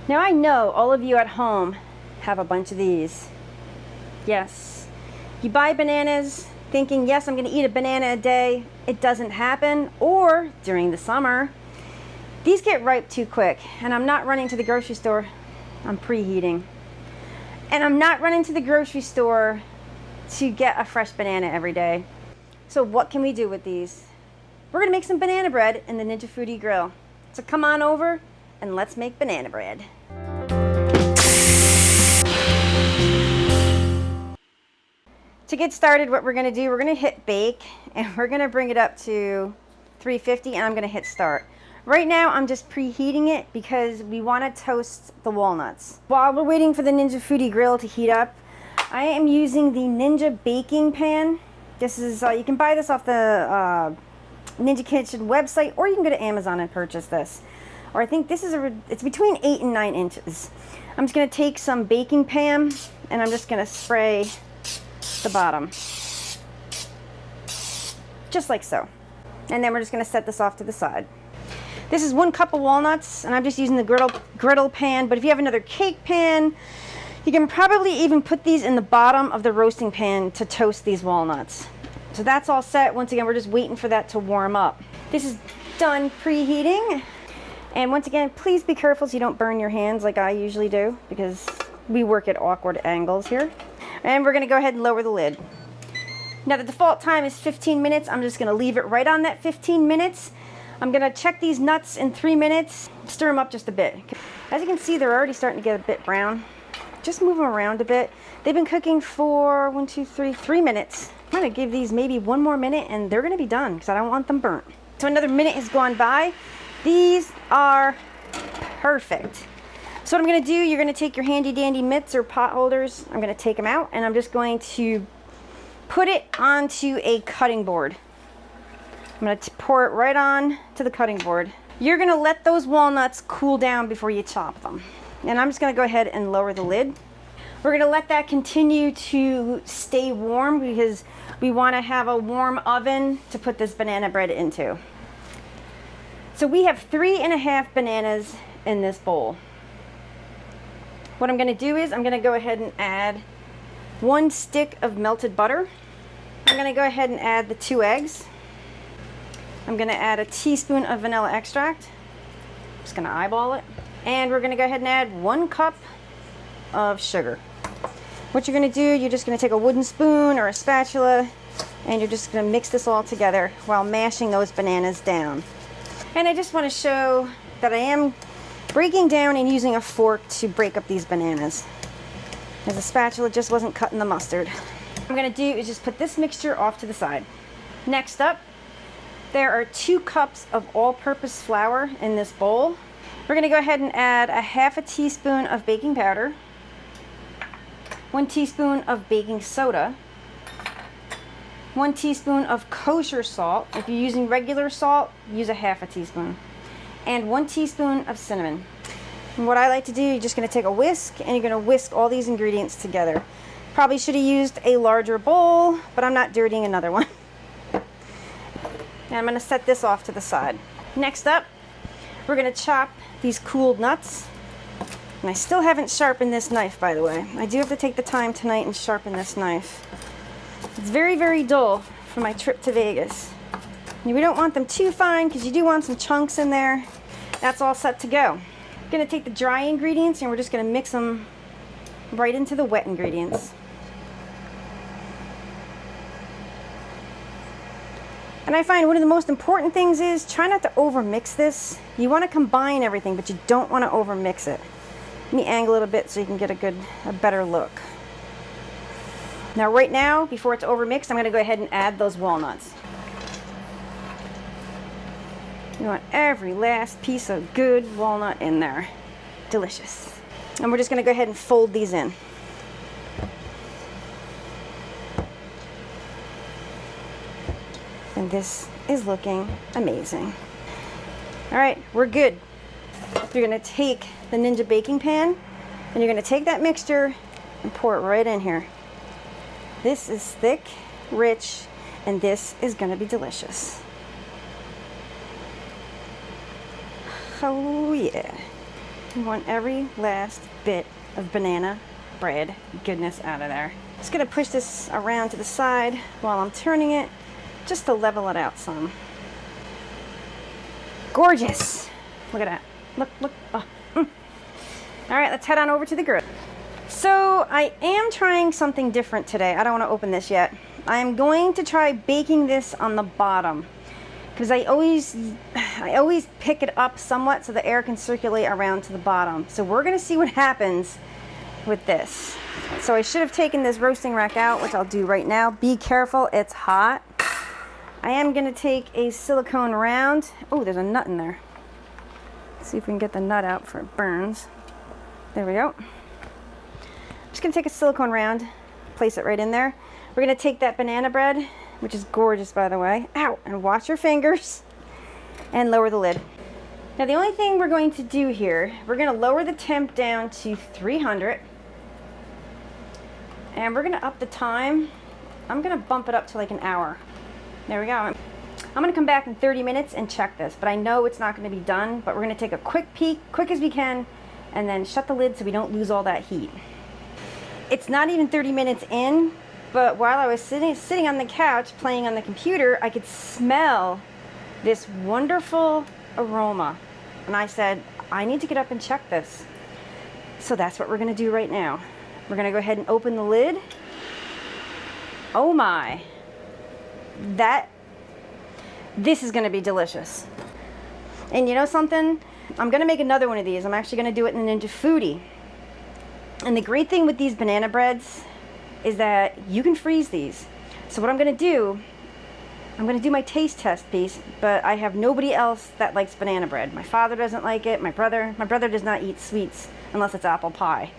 Now I know all of you at home have a bunch of these. Yes, you buy bananas thinking, yes, I'm going to eat a banana a day. It doesn't happen. Or during the summer, these get ripe too quick, and I'm not running to the grocery store. I'm preheating. And I'm not running to the grocery store to get a fresh banana every day. So what can we do with these? We're going to make some banana bread in the Ninja Foodi Grill. So come on over and let's make banana bread. To get started, what we're going to do, we're going to hit bake, and we're going to bring it up to 350, and I'm going to hit start. Right now, I'm just preheating it because we want to toast the walnuts. While we're waiting for the Ninja Foodi Grill to heat up, I am using the Ninja baking pan. This is, you can buy this off the Ninja Kitchen website, or you can go to Amazon and purchase this. Or I think this is it's between 8 and 9 inches. I'm just going to take some baking pan, and I'm just going to spray the bottom, just like so. And then we're just going to set this off to the side. This is 1 cup of walnuts, and I'm just using the griddle pan, but if you have another cake pan, you can probably even put these in the bottom of the roasting pan to toast these walnuts. So that's all set. Once again, we're just waiting for that to warm up. This is done preheating. And once again, please be careful so you don't burn your hands like I usually do, because we work at awkward angles here. And we're going to go ahead and lower the lid. Now the default time is 15 minutes. I'm just going to leave it right on that 15 minutes. I'm going to check these nuts in 3 minutes, stir them up just a bit. As you can see, they're already starting to get a bit brown. Just move them around a bit. They've been cooking for 3 minutes. I'm going to give these maybe 1 more minute and they're going to be done because I don't want them burnt. So another minute has gone by. These are perfect. So what I'm going to do, you're going to take your handy dandy mitts or pot holders. I'm going to take them out, and I'm just going to put it onto a cutting board. I'm going to pour it right on to the cutting board. You're going to let those walnuts cool down before you chop them. And I'm just going to go ahead and lower the lid. We're going to let that continue to stay warm because we want to have a warm oven to put this banana bread into. So we have 3.5 bananas in this bowl. What I'm going to do is I'm going to go ahead and add 1 stick of melted butter. I'm going to go ahead and add the 2 eggs. I'm going to add a teaspoon of vanilla extract. Just going to eyeball it. And we're going to go ahead and add 1 cup of sugar. What you're going to do, you're just going to take a wooden spoon or a spatula, and you're just going to mix this all together while mashing those bananas down. And I just want to show that I am breaking down and using a fork to break up these bananas, as the spatula just wasn't cutting the mustard. What I'm going to do is just put this mixture off to the side. Next up, there are 2 cups of all-purpose flour in this bowl. We're going to go ahead and add a 1/2 teaspoon of baking powder, 1 teaspoon of baking soda, 1 teaspoon of kosher salt. If you're using regular salt, use a 1/2 teaspoon. And 1 teaspoon of cinnamon. And what I like to do, you're just going to take a whisk, and you're going to whisk all these ingredients together. Probably should have used a larger bowl, but I'm not dirtying another one. And I'm going to set this off to the side. Next up, we're going to chop these cooled nuts. And I still haven't sharpened this knife, by the way. I do have to take the time tonight and sharpen this knife. It's very, very dull for my trip to Vegas. We don't want them too fine because you do want some chunks in there. That's all set to go. I'm going to take the dry ingredients and we're just going to mix them right into the wet ingredients. And I find one of the most important things is try not to overmix this. You want to combine everything, but you don't want to overmix it. Let me angle it a bit so you can get a better look. Now right now, before it's overmixed, I'm going to go ahead and add those walnuts. You want every last piece of good walnut in there. Delicious. And we're just going to go ahead and fold these in. And this is looking amazing. All right, we're good. You're going to take the Ninja baking pan, and you're going to take that mixture and pour it right in here. This is thick, rich, and this is going to be delicious. Oh yeah. We want every last bit of banana bread goodness out of there. Just gonna push this around to the side while I'm turning it, just to level it out some. Gorgeous. Look at that. Look, look. Oh. All right, let's head on over to the grill. So I am trying something different today. I don't want to open this yet. I am going to try baking this on the bottom, because I always pick it up somewhat so the air can circulate around to the bottom. So we're going to see what happens with this. So I should have taken this roasting rack out, which I'll do right now. Be careful, it's hot. I am going to take a silicone round. Oh, there's a nut in there. Let's see if we can get the nut out before it burns. There we go. I'm just going to take a silicone round, place it right in there. We're going to take that banana bread, which is gorgeous, by the way. Ow! And wash your fingers and lower the lid. Now, the only thing we're going to do here, we're going to lower the temp down to 300. And we're going to up the time. I'm going to bump it up to like an hour. There we go. I'm going to come back in 30 minutes and check this, but I know it's not going to be done, but we're going to take a quick peek, quick as we can, and then shut the lid so we don't lose all that heat. It's not even 30 minutes in, but while I was sitting on the couch playing on the computer, I could smell this wonderful aroma. And I said, I need to get up and check this. So that's what we're going to do right now. We're going to go ahead and open the lid. Oh my. This is going to be delicious. And you know something? I'm going to make another one of these. I'm actually going to do it in Ninja Foodi. And the great thing with these banana breads is that you can freeze these. So what I'm going to do, I'm going to do my taste test piece, but I have nobody else that likes banana bread. My father doesn't like it. My brother does not eat sweets unless it's apple pie.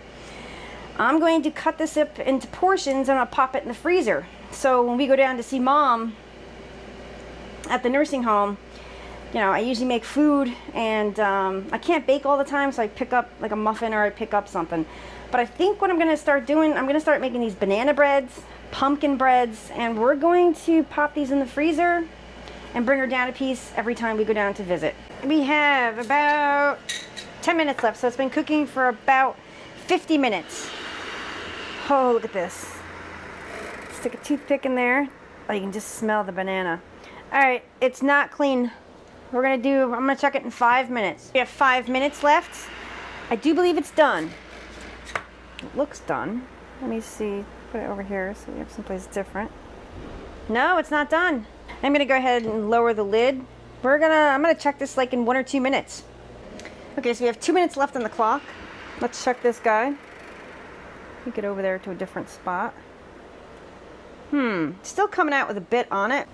I'm going to cut this up into portions and I'll pop it in the freezer. So when we go down to see Mom at the nursing home, you know, I usually make food, and I can't bake all the time, so I pick up like a muffin or I pick up something. But I think what I'm going to start doing, I'm going to start making these banana breads, pumpkin breads, and we're going to pop these in the freezer and bring her down a piece every time we go down to visit. We have about 10 minutes left, so it's been cooking for about 50 minutes. Oh, look at this. Stick a toothpick in there. Oh, you can just smell the banana. All right, it's not clean. I'm gonna check it in 5 minutes. We have 5 minutes left. I do believe it's done. It looks done. Let me see, put it over here so we have someplace different. No, it's not done. I'm gonna go ahead and lower the lid. I'm gonna check this like in 1 or 2 minutes. Okay, so we have 2 minutes left on the clock. Let's check this guy. Take it over there to a different spot. Still coming out with a bit on it.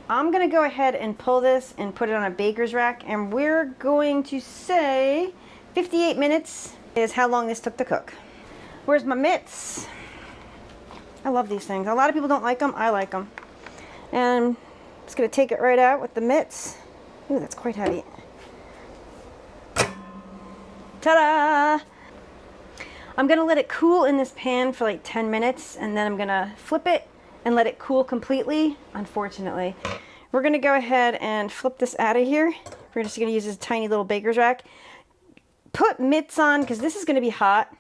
I'm going to go ahead and pull this and put it on a baker's rack, and we're going to say 58 minutes is how long this took to cook. Where's my mitts? I love these things. A lot of people don't like them. I like them. And I'm just going to take it right out with the mitts. Ooh, that's quite heavy. Ta-da! I'm going to let it cool in this pan for like 10 minutes, and then I'm going to flip it and let it cool completely, unfortunately. We're gonna go ahead and flip this out of here. We're just gonna use this tiny little baker's rack. Put mitts on, because this is gonna be hot.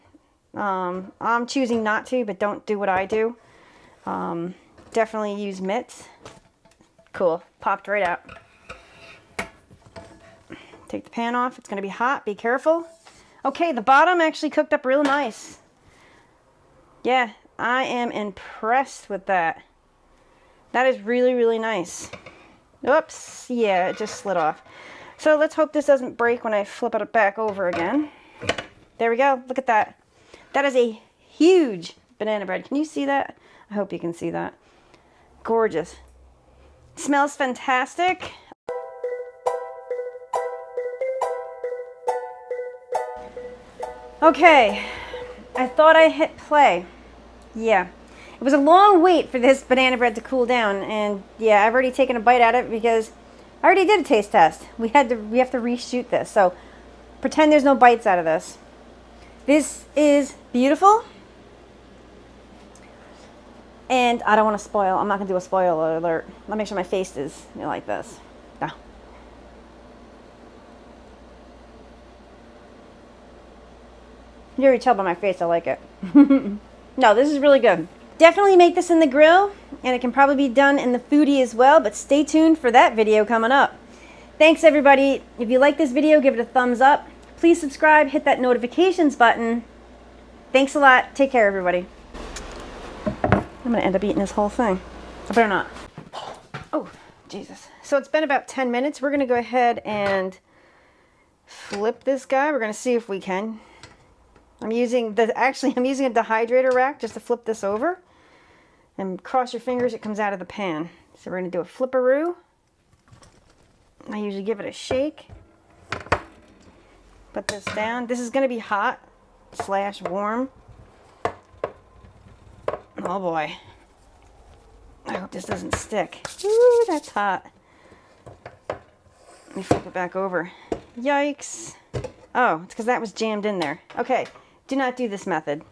I'm choosing not to, but don't do what I do. Definitely use mitts. Cool, popped right out. Take the pan off, it's gonna be hot, be careful. Okay, the bottom actually cooked up real nice. Yeah. I am impressed with that. That is really, really nice. Oops, yeah, it just slid off. So let's hope this doesn't break when I flip it back over again. There we go, look at that. That is a huge banana bread. Can you see that? I hope you can see that. Gorgeous. Smells fantastic. Okay, I thought I hit play. Yeah, it was a long wait for this banana bread to cool down, and yeah, I've already taken a bite at it because I already did a taste test. We have to reshoot this, so pretend there's no bites out of this. This is beautiful, and I don't want to spoil. I'm not gonna do a spoiler alert. Let me make sure my face is like this. No. You already tell by my face I like it. No, this is really good. Definitely make this in the grill, and it can probably be done in the Foodi as well, but stay tuned for that video coming up. Thanks everybody. If you like this video, give it a thumbs up. Please subscribe, hit that notifications button. Thanks a lot. Take care, everybody. I'm going to end up eating this whole thing. I better not. Oh, Jesus. So it's been about 10 minutes. We're going to go ahead and flip this guy. We're going to see if we can. I'm using a dehydrator rack just to flip this over. And cross your fingers, it comes out of the pan. So we're going to do a flipperoo. I usually give it a shake. Put this down. This is going to be hot / warm. Oh boy. I hope this doesn't stick. Ooh, that's hot. Let me flip it back over. Yikes. Oh, it's because that was jammed in there. Okay, do not do this method.